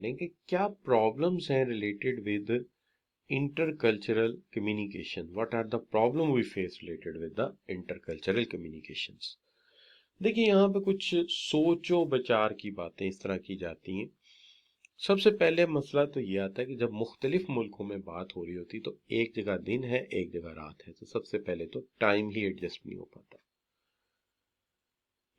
कि क्या प्रॉब्लम्स हैं related with intercultural communication. What are the problem we face related with the intercultural communications? देखिए यहाँ पे कुछ सोचो विचार की बातें इस तरह की जाती हैं। सबसे पहले मसला तो ये आता है कि जब मुख्तलिफ मुल्कों में बात हो रही होती तो एक जगह दिन है एक जगह रात है, तो सबसे पहले तो टाइम ही एडजस्ट नहीं हो पाता।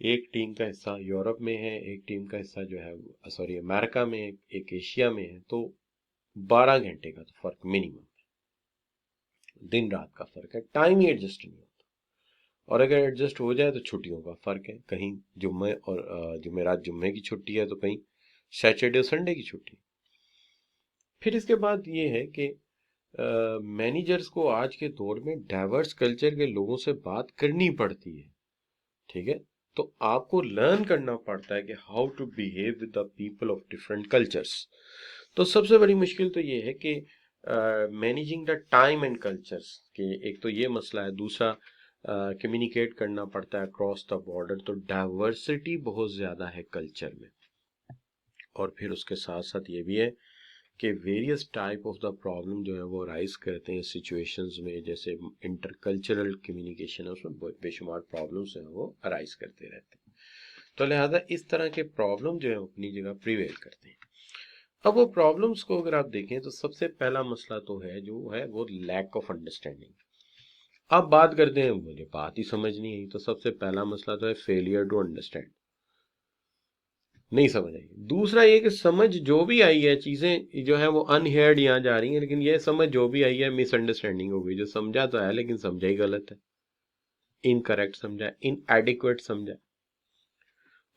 एक टीम का हिस्सा यूरोप में है, एक टीम का हिस्सा जो है सॉरी अमेरिका में, एक एशिया में है, तो 12 घंटे का तो फर्क मिनिमम, दिन रात का फर्क है, टाइम ही एडजस्ट नहीं होता। और अगर एडजस्ट हो जाए तो छुट्टियों का फर्क है, कहीं जुम्मे और जुमेरात जुम्मे की छुट्टी है तो कहीं सैटरडे और संडे की छुट्टी। फिर इसके बाद ये है कि मैनेजर्स को आज के दौर में डाइवर्स कल्चर के लोगों से बात करनी पड़ती है, ठीक है। तो आपको लर्न करना पड़ता है कि how to behave with the people of different cultures. तो सबसे बड़ी मुश्किल तो ये है कि managing the time and cultures के, एक तो ये मसला है, दूसरा कम्युनिकेट करना पड़ता है अक्रॉस द बॉर्डर, तो डाइवर्सिटी बहुत ज़्यादा है कल्चर में। और फिर उसके साथ साथ ये भी है कि various type of the problem जो है वो राइज करते हैं सिचुएशंस में, जैसे इंटरकल्चरल कम्युनिकेशन है उसमें बेशुमार प्रॉब्लम्स हैं वो अराइज करते रहते हैं। तो लिहाजा इस तरह के प्रॉब्लम जो है अपनी जगह प्रिवेल करते हैं। अब वो प्रॉब्लम्स को अगर आप देखें तो सबसे पहला मसला तो है जो है वो लैक ऑफ अंडरस्टैंडिंग। अब बात करते हैं, मुझे बात ही समझ नहीं आई, तो सबसे पहला मसला तो है फेलियर टू अंडरस्टैंड, नहीं समझ आई। दूसरा ये कि समझ जो भी आई है, चीजें जो है वो अनहेयर्ड यहाँ जा रही हैं, लेकिन ये समझ जो भी आई है मिसअंडरस्टैंडिंग हो गई, जो समझा तो है लेकिन समझा ही गलत है, इनकरेक्ट समझा, इनएडिक्वेट समझा।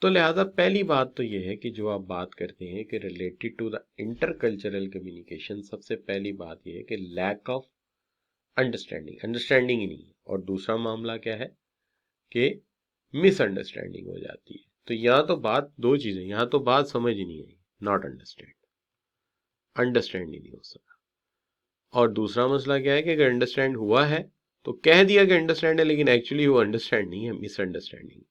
तो लिहाजा पहली बात तो ये है कि जो आप बात करते हैं कि related to the intercultural communication, सबसे पहली बात ये है कि लैक ऑफ अंडरस्टैंडिंग ही नहीं है। और दूसरा मामला क्या है कि मिसअंडरस्टैंडिंग हो जाती है। तो यहाँ तो बात दो चीजें, यहाँ तो बात समझ ही नहीं आई, नॉट अंडरस्टैंड ही नहीं हो सका। और दूसरा मसला क्या है कि अगर अंडरस्टैंड हुआ है तो कह दिया कि अंडरस्टैंड है, लेकिन एक्चुअली वो अंडरस्टैंड नहीं है, मिसअंडरस्टैंडिंग।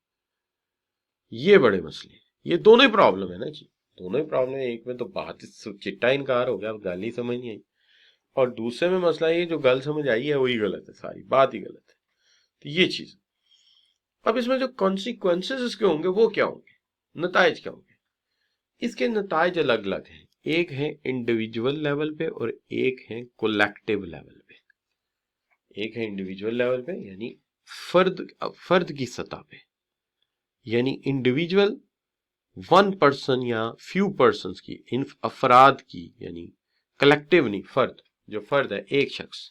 ये बड़े मसले, ये दोनों ही प्रॉब्लम है ना जी, दोनों ही प्रॉब्लम है। एक में तो बात चिट्टा इनकार हो गया, गाली समझ नहीं आई, और दूसरे में मसला ये जो गल समझ आई है वही गलत है, सारी बात ही गलत है। तो ये चीज, अब इसमें जो कॉन्सिक्वेंसेस इसके होंगे वो क्या होंगे, नताइज क्या होंगे, इसके नताइज अलग अलग हैं। एक है इंडिविजुअल लेवल पे और एक है कोलेक्टिव लेवल पे। एक है इंडिविजुअल लेवल पे यानी फर्द की सतह पे, यानी इंडिविजुअल वन पर्सन या फ्यू पर्सन्स की, इन अफराद की, यानी कलेक्टिव नहीं, फर्द, जो फर्द है एक शख्स,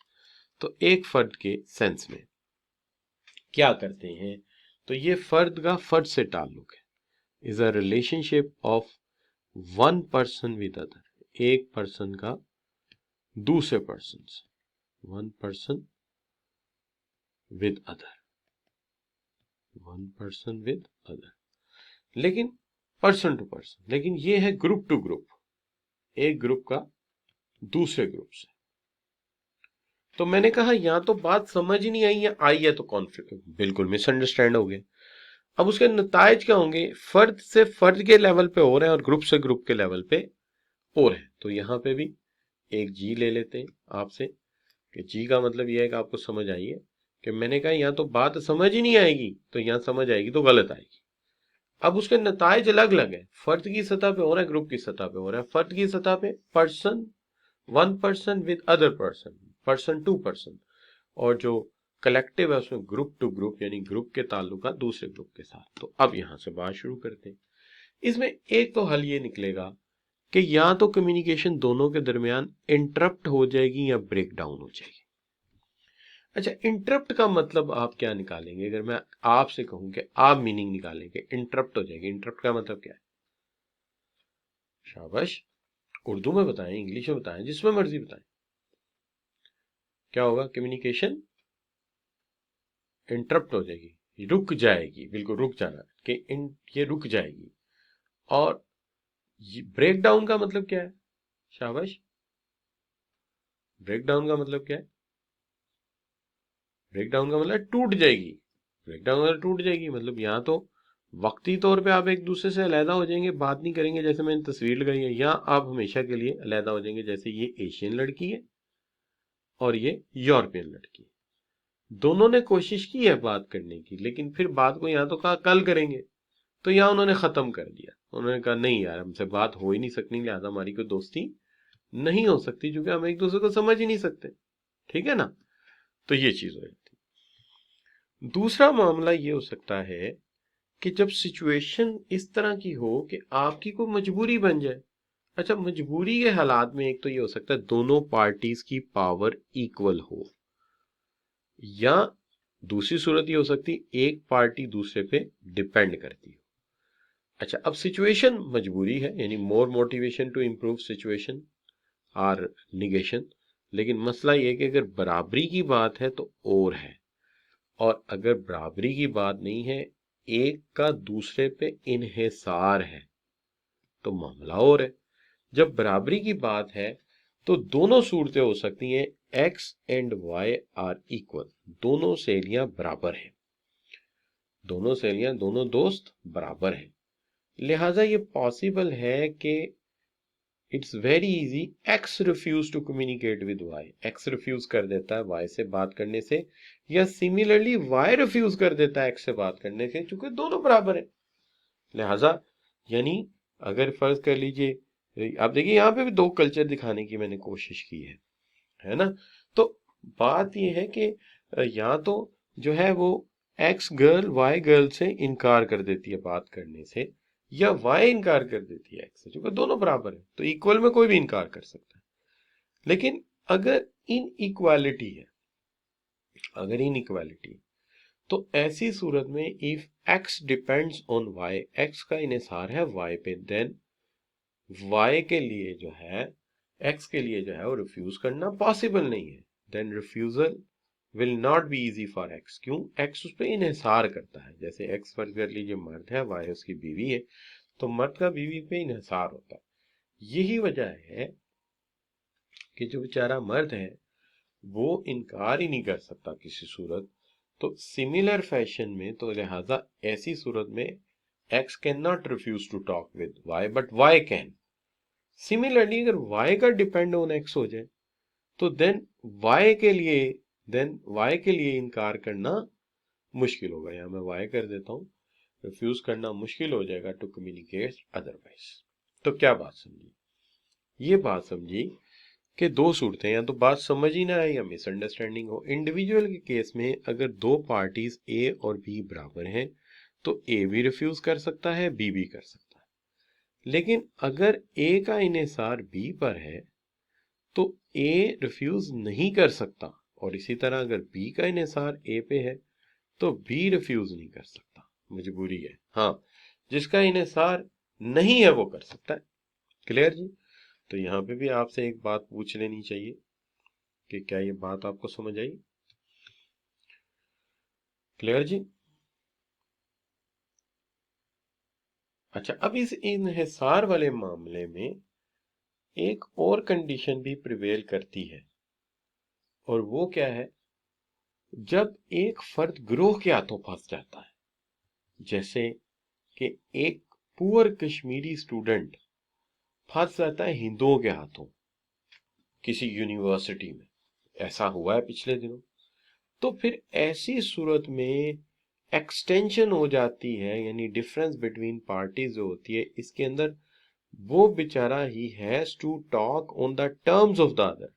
तो एक फर्द के सेंस में क्या करते हैं, तो ये फर्द का फर्द से ताल्लुक है, is a relationship of one person with other, एक पर्सन का दूसरे पर्सन से, one person with other, one person with other, लेकिन पर्सन टू पर्सन, लेकिन ये है ग्रुप टू ग्रुप, एक ग्रुप का दूसरे ग्रुप से। तो मैंने कहा यहाँ तो बात समझ ही नहीं आई है, आई है तो कॉन्फ्लिक्ट, बिल्कुल मिसअंडरस्टैंड हो गया। अब उसके नताइज क्या होंगे, फर्द से फर्द के लेवल पे हो रहे हैं और ग्रुप से ग्रुप के लेवल पे हो रहे हैं। तो यहाँ पे भी एक जी ले लेते हैं आपसे, कि जी का मतलब यह है कि आपको समझ आई है, कि मैंने कहा यहाँ तो बात समझ ही नहीं आएगी, तो यहाँ समझ आएगी तो गलत आएगी। अब उसके नताइज अलग अलग है, फर्द की सतह पे हो रहा है, ग्रुप की सतह पे हो रहा है। फर्द की सतह पे person, one person with other person, person to person, और जो कलेक्टिव है उसमें ग्रुप टू ग्रुप, यानी ग्रुप के ताल्लुका दूसरे ग्रुप के साथ। तो अब यहां से बात शुरू करते हैं। इसमें एक तो हल ये निकलेगा कि या तो कम्युनिकेशन दोनों के दरमियान इंटरप्ट हो जाएगी या ब्रेक डाउन हो जाएगी। अच्छा, इंटरप्ट का मतलब आप क्या निकालेंगे, अगर मैं आपसे कहूं कि आप मीनिंग निकालेंगे, इंटरप्ट हो जाएगी, इंटरप्ट का मतलब क्या है? शाबाश, उर्दू में बताएं, इंग्लिश में बताएं, जिसमें मर्जी बताएं, क्या होगा? कम्युनिकेशन इंटरप्ट हो जाएगी, रुक जाएगी, बिल्कुल रुक जाना, कि ये रुक जाएगी। और ब्रेक डाउन का मतलब क्या है? शाबाश, ब्रेक डाउन का मतलब क्या है? ब्रेक डाउन का मतलब टूट जाएगी, ब्रेक डाउन मतलब टूट जाएगी, मतलब यहाँ तो वक्ती तौर पे आप एक दूसरे से अलहदा हो जाएंगे, बात नहीं करेंगे, जैसे मैंने तस्वीर लगाई है, या आप हमेशा के लिए अलहदा हो जाएंगे, जैसे ये एशियन लड़की है और ये यूरोपियन लड़की है। दोनों ने कोशिश की है बात करने की, लेकिन फिर बात को यहाँ तो कहा कल करेंगे, तो यहाँ उन्होंने खत्म कर दिया। उन्होंने कहा नहीं यार, हमसे बात हो ही नहीं सकनी, लिहाजा हमारी कोई दोस्ती नहीं हो सकती, क्योंकि हम एक दूसरे को समझ ही नहीं सकते। ठीक है ना? तो ये चीज हो जाती है। दूसरा मामला ये हो सकता है कि जब सिचुएशन इस तरह की हो कि आपकी कोई मजबूरी बन जाए। अच्छा, मजबूरी के हालात में एक तो ये हो सकता है दोनों पार्टीज की पावर इक्वल हो, या दूसरी सूरत ये हो सकती है एक पार्टी दूसरे पे डिपेंड करती हो। अच्छा, अब सिचुएशन मजबूरी है, यानी more motivation to improve situation or negation. लेकिन मसला ये कि अगर बराबरी की बात है तो और है, और अगर बराबरी की बात नहीं है, एक का दूसरे पे इन्हिसार है, तो मामला और है। जब बराबरी की बात है तो दोनों सूरतें हो सकती हैं, X and Y are equal, दोनों सहेलियां बराबर हैं, दोनों सहेलियां, दोनों दोस्त बराबर हैं। लिहाजा ये पॉसिबल है कि it's very easy X refuse to communicate with Y, X refuse कर देता है वाई से बात करने से, या सिमिलरली वाई रिफ्यूज कर देता है एक्स से बात करने से, क्योंकि दोनों बराबर है। लिहाजा यानी अगर फर्ज कर लीजिए, आप देखिए यहाँ पे भी दो कल्चर दिखाने की मैंने कोशिश की है ना? तो बात यह है कि या तो जो है वो एक्स गर्ल वाई गर्ल से इनकार कर देती है बात करने से, या वाई इनकार कर देती है एक्स से, क्योंकि दोनों बराबर है, तो इक्वल में कोई भी इनकार कर सकता है। लेकिन अगर इन इक्वालिटी है, अगर इन इक्वालिटी, तो ऐसी सूरत में if X depends on Y, X का इन्हिसार है वाई पे, देन वाई के लिए जो है, एक्स के लिए जो है वो रिफ्यूज करना पॉसिबल नहीं है। Then refusal will not be easy for X. क्यों? एक्स उस पर इन्हिसार करता है। जैसे एक्स फर्ज कर लीजिए मर्द है, वाई उसकी बीवी है, तो मर्द का बीवी पे इन्हिसार होता है। यही वजह है कि जो बेचारा मर्द है वो इनकार ही नहीं कर सकता किसी सूरत। तो सिमिलर फैशन में, तो लिहाजा ऐसी सूरत में X can not refuse to talk with Y, but Y can. Similarly अगर y का डिपेंड ऑन x हो जाए, तो देन y के लिए इनकार करना मुश्किल होगा। यहां मैं y कर देता हूं, रिफ्यूज करना मुश्किल हो जाएगा टू कम्युनिकेट अदरवाइज। तो क्या बात समझी? ये बात समझी कि दो सूरतें, या तो बात समझ ही ना आए या मिसअंडरस्टैंडिंग हो। इंडिविजुअल के केस में अगर दो पार्टीज ए और बी बराबर हैं, तो ए भी रिफ्यूज कर सकता है, बी भी कर सकता है। लेकिन अगर ए का इन्हिसार बी पर है, तो ए रिफ्यूज नहीं कर सकता, और इसी तरह अगर बी का इन्हिसार ए पे है तो बी रिफ्यूज नहीं कर सकता, मजबूरी है। हाँ, जिसका इन्हिसार नहीं है वो कर सकता है। क्लियर जी? तो यहाँ पे भी आपसे एक बात पूछ लेनी चाहिए कि क्या ये बात आपको समझ आई? क्लियर जी? अच्छा, अब इस इन्हिसार वाले मामले में एक और कंडीशन भी प्रिवेल करती है, और वो क्या है? जब एक फर्द ग्रोह के हाथों फंस जाता है, जैसे कि एक पुअर कश्मीरी स्टूडेंट फंस जाता है हिंदुओं के हाथों किसी यूनिवर्सिटी में, ऐसा हुआ है पिछले दिनों, तो फिर ऐसी सूरत में एक्सटेंशन हो जाती है, यानी डिफरेंस बिटवीन पार्टीज जो होती है इसके अंदर, वो बेचारा he has to talk on the terms of the other,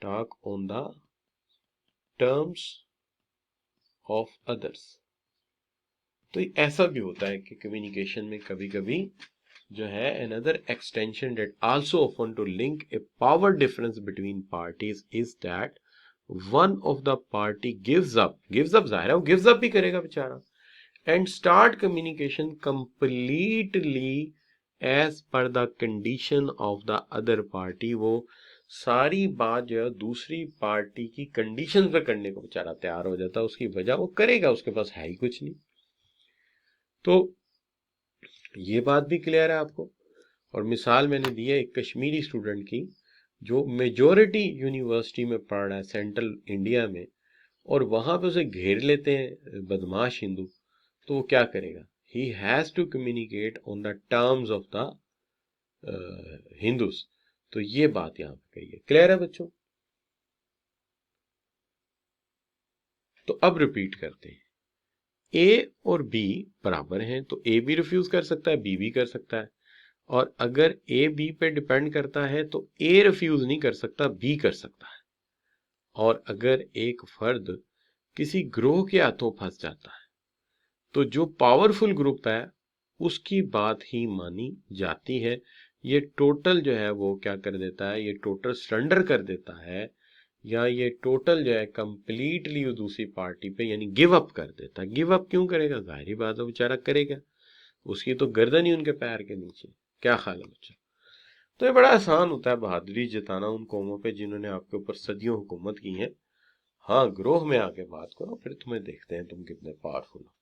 talk on the terms of others. तो ऐसा भी होता है कि कम्युनिकेशन में कभी कभी जो है another extension that also often to link a power difference between parties is that one of the party gives up जाहिर है वो gives up भी करेगा बेचारा, and start communication completely as per the condition of the other party। वो सारी बात जो है दूसरी पार्टी की कंडीशन पे करने को बेचारा तैयार हो जाता है, उसकी वजह वो करेगा, उसके पास है ही कुछ नहीं। तो ये बात भी क्लियर है आपको। और मिसाल मैंने दी है एक कश्मीरी स्टूडेंट की, जो मेजॉरिटी यूनिवर्सिटी में पढ़ रहा है सेंट्रल इंडिया में, और वहां पे उसे घेर लेते हैं बदमाश हिंदू, तो वो क्या करेगा, he has to communicate on the terms of the Hindus. तो ये बात यहाँ पे कही है। क्लियर है बच्चों? तो अब रिपीट करते हैं, ए और बी बराबर हैं, तो ए भी रिफ्यूज कर सकता है, बी भी कर सकता है। और अगर ए बी पे डिपेंड करता है तो ए रिफ्यूज नहीं कर सकता, बी कर सकता है। और अगर एक फर्द किसी ग्रोह के हाथों फंस जाता है तो जो पावरफुल ग्रुप है उसकी बात ही मानी जाती है। ये टोटल जो है वो क्या कर देता है, ये टोटल सरेंडर कर देता है, या ये टोटल जो है कंप्लीटली दूसरी पार्टी पे यानी गिव अप कर देता है। गिव अप क्यों करेगा, जाहिर बात है बेचारा करेगा, उसकी तो गर्दन ही उनके पैर के नीचे। क्या ख्याल है बच्चों? तो ये बड़ा आसान होता है बहादुरी जताना उन कौमों पे जिन्होंने आपके ऊपर सदियों हुकूमत की है। हाँ, ग्रोह में आके बात करो, फिर तुम्हें देखते हैं तुम कितने पावरफुल हो।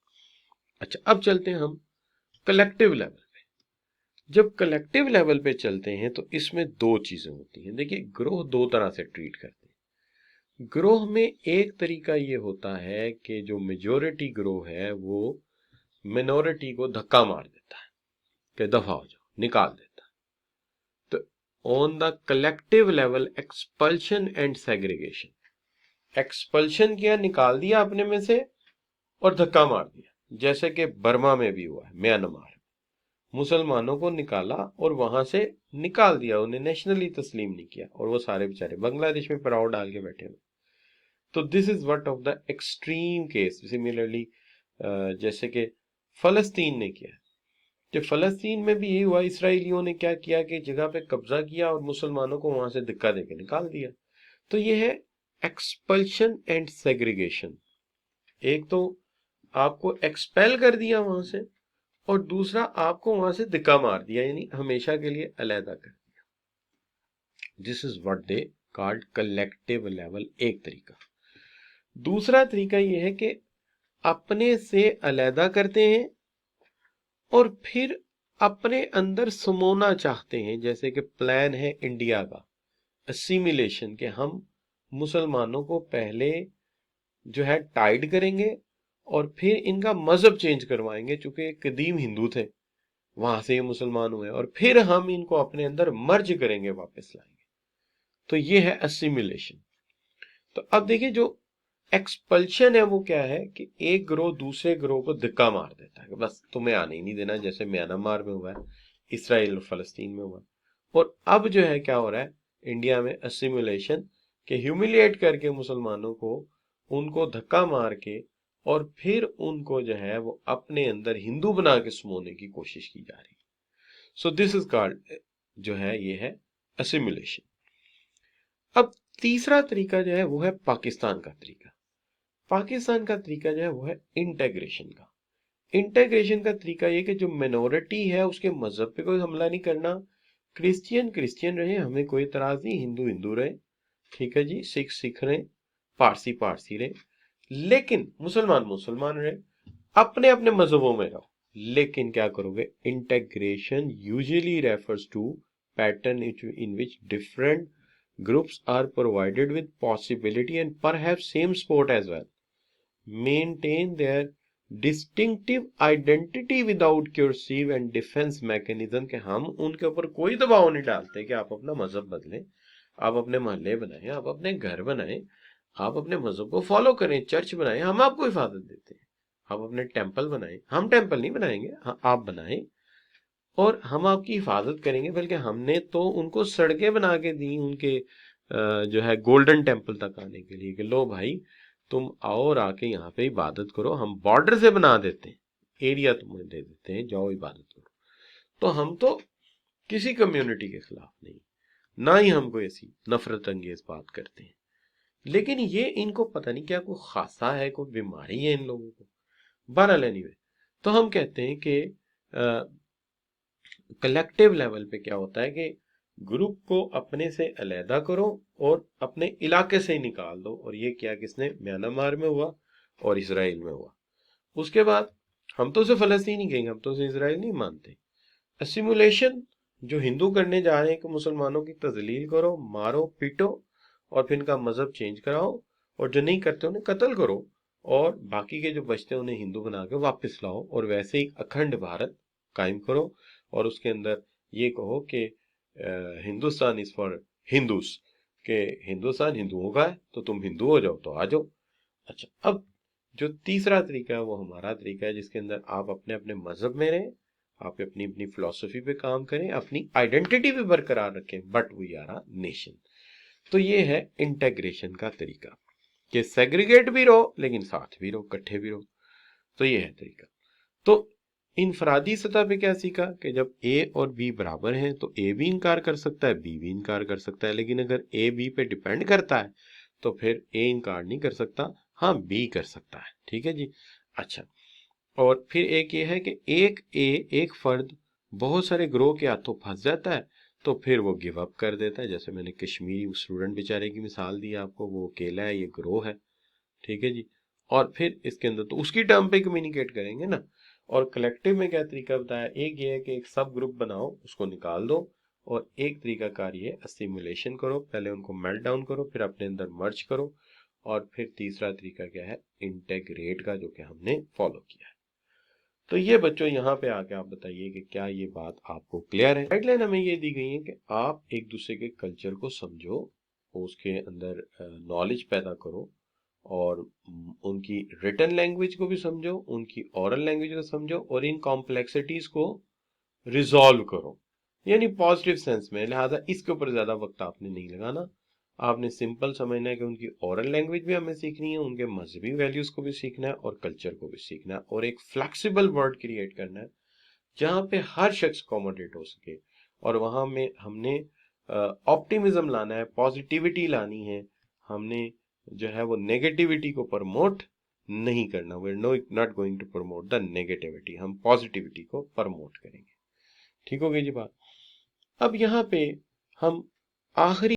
अच्छा, अब चलते हैं हम कलेक्टिव लेवल पे। जब कलेक्टिव लेवल पे चलते हैं तो इसमें दो चीजें होती हैं। देखिए, ग्रोह दो तरह से ट्रीट करते हैं। ग्रोह में एक तरीका ये होता है कि जो मेजॉरिटी ग्रोह है वो मिनोरिटी को धक्का मार देता है कि दफा हो जाओ, निकाल देता है। तो on the collective level expulsion and segregation, expulsion किया, निकाल दिया अपने में से, और धक्का मार दिया, जैसे कि बर्मा में भी हुआ है, म्यांमार, मुसलमानों को निकाला और वहां से निकाल दिया, उन्हें नेशनली तस्लीम नहीं किया, और वो सारे बेचारे बांग्लादेश में पड़ाव डाल के बैठे हुए। तो this is what of the extreme case. Similarly जैसे कि फलस्तीन ने किया, जब फलस्तीन में भी यही हुआ, इसराइलियों ने क्या किया कि जगह पे कब्जा किया और मुसलमानों को वहां से धक्का देके निकाल दिया। तो ये है एक्सपल्शन एंड सेग्रीगेशन। एक तो आपको एक्सपेल कर दिया वहां से, और दूसरा आपको वहां से धक्का मार दिया, यानी हमेशा के लिए अलहदा कर दिया। This is what they called collective level, एक तरीका। दूसरा तरीका यह है कि अपने से अलहदा करते हैं और फिर अपने अंदर समाना चाहते हैं। जैसे कि प्लान है इंडिया का असिमिलेशन, के हम मुसलमानों को पहले जो है टाइड करेंगे और फिर इनका मजहब चेंज करवाएंगे, चूंकि कदीम हिंदू थे, वहां से ये मुसलमान हुए, और फिर हम इनको अपने अंदर मर्ज करेंगे, वापस लाएंगे। तो ये है असिमिलेशन। तो अब देखिए, जो एक्सपल्शन है वो क्या है कि एक ग्रोह दूसरे ग्रोह को धक्का मार देता है कि बस तुम्हें आने ही नहीं देना, जैसे म्यांमार में हुआ है, इसराइल और फलस्तीन में हुआ। और अब जो है क्या हो रहा है इंडिया में, असिमिलेशन, के ह्यूमिलिएट करके मुसलमानों को, उनको धक्का मार के, और फिर उनको जो है वो अपने अंदर हिंदू बना के समोने की कोशिश की जा रही है। सो दिस इज कॉल्ड, जो है ये है असिमिलेशन। अब तीसरा तरीका जो है वो है पाकिस्तान का तरीका। पाकिस्तान का तरीका जो है वो है इंटेग्रेशन का। इंटेग्रेशन का तरीका ये कि जो मिनोरिटी है उसके मजहब पे कोई हमला नहीं करना। क्रिश्चियन क्रिश्चियन रहे, हमें कोई इतराज नहीं, हिंदू हिंदू रहे, ठीक है जी, सिख सिख रहे, पारसी पारसी रहे, लेकिन मुसलमान मुसलमान रहे, अपने अपने मजहबों में रहो। लेकिन क्या करोगे, integration usually refers to pattern in which different groups are provided with possibility and perhaps same sport as well, maintain their distinctive identity without coercive and defense mechanism, के हम उनके ऊपर कोई दबाव नहीं डालते कि आप अपना मजहब बदलें, आप अपने मोहल्ले बनाएं, आप अपने घर बनाएं, आप अपने मजहब को फॉलो करें, चर्च बनाएं, हम आपको हिफाजत देते हैं। आप अपने टेंपल बनाएं, हम टेंपल नहीं बनाएंगे, आप बनाएं, और हम आपकी हिफाजत करेंगे। बल्कि हमने तो उनको सड़कें बना के दी उनके जो है गोल्डन टेम्पल तक आने के लिए, कि लो भाई तुम आओ और आके यहाँ पे इबादत करो, हम बॉर्डर से बना देते हैं, एरिया तुम्हें दे देते हैं, जाओ इबादत करो। तो हम तो किसी कम्युनिटी के खिलाफ नहीं, ना ही हम कोई ऐसी नफरत अंगेज बात करते हैं। लेकिन ये इनको पता नहीं क्या कोई खासा है, कोई बीमारी है इन लोगों को। बहरहाल एनीवे, तो हम कहते हैं कि कलेक्टिव लेवल पे क्या होता है कि ग्रुप को अपने से अलहदा करो और अपने इलाके से ही निकाल दो। और ये क्या किसने, म्यांमार में हुआ और इसराइल में हुआ। उसके बाद हम तो उसे फलस्तीन ही कहेंगे, हम तो उसे इसराइल नहीं मानते। असिमुलेशन, जो हिंदू करने जा रहे हैं कि मुसलमानों की तजलील करो, मारो पीटो और फिर इनका मजहब चेंज कराओ, और जो नहीं करते उन्हें कत्ल करो और बाकी के जो बचते हैं उन्हें हिंदू बना के वापस लाओ और वैसे ही अखंड भारत कायम करो और उसके अंदर ये कहो कि हिंदुस्तान इज फॉर हिंदूस, के हिंदुस्तान हिंदुओं का है, तो तुम हिंदू हो जाओ तो आ जाओ। अच्छा, अब जो तीसरा तरीका है वो हमारा तरीका है, जिसके अंदर आप अपने अपने मजहब में रहें, आप अपनी अपनी फिलॉसफी पे काम करें, अपनी आइडेंटिटी भी बरकरार रखें, but we are a nation. तो ये है इंटेग्रेशन का तरीका, कि सेग्रीगेट भी रहो लेकिन साथ भी रहो, इकट्ठे भी रहो। तो ये है तरीका। तो इनफरादी सतह पे क्या सीखा कि जब ए और बी बराबर हैं तो ए भी इनकार कर सकता है, बी भी इनकार कर सकता है, लेकिन अगर ए बी पे डिपेंड करता है तो फिर ए इनकार नहीं कर सकता, हाँ बी कर सकता है। ठीक है जी। अच्छा, और फिर एक ये है कि एक फर्द बहुत सारे ग्रोह के हाथों फंस जाता है तो फिर वो गिव अप कर देता है। जैसे मैंने कश्मीरी स्टूडेंट बेचारे की मिसाल दी आपको, वो अकेला है, ये ग्रोह है। ठीक है जी। और फिर इसके अंदर तो उसकी टर्म पे कम्युनिकेट करेंगे ना। और कलेक्टिव में क्या तरीका बताया, एक ये है कि एक सब ग्रुप बनाओ, उसको निकाल दो, और एक तरीका कार ये असिमुलेशन करो, पहले उनको मेल्ट डाउन करो, फिर अपने अंदर मर्ज करो, और फिर तीसरा तरीका क्या है, इंटेग्रेट का, जो कि हमने फॉलो किया है। तो ये बच्चों यहाँ पे आके आप बताइए कि क्या ये बात आपको क्लियर है। गाइडलाइन हमें ये दी गई है कि आप एक दूसरे के कल्चर को समझो, उसके अंदर नॉलेज पैदा करो, और उनकी रिटन लैंग्वेज को भी समझो, उनकी ओरल लैंग्वेज को समझो, और इन कॉम्प्लेक्सिटीज को रिजॉल्व करो, यानी पॉजिटिव सेंस में। लिहाजा इसके ऊपर ज्यादा वक्त आपने नहीं लगाना, आपने सिंपल समझना है कि उनकी ओरल लैंग्वेज भी हमें सीखनी है, उनके मजहबी वैल्यूज को भी सीखना है, और कल्चर को भी सीखना है, और एक फ्लेक्सिबल वर्ल्ड क्रिएट करना है जहां पे हर शख्स अकोमोडेट हो सके। और वहां में हमने ऑप्टिमिज्म लाना है, पॉजिटिविटी लानी है, हमने जो है वो नेगेटिविटी को प्रमोट नहीं करना। We are not going to promote the negativity, हम पॉजिटिविटी को प्रमोट करेंगे। ठीक हो गई जी बात। अब यहाँ पे हम आखिरी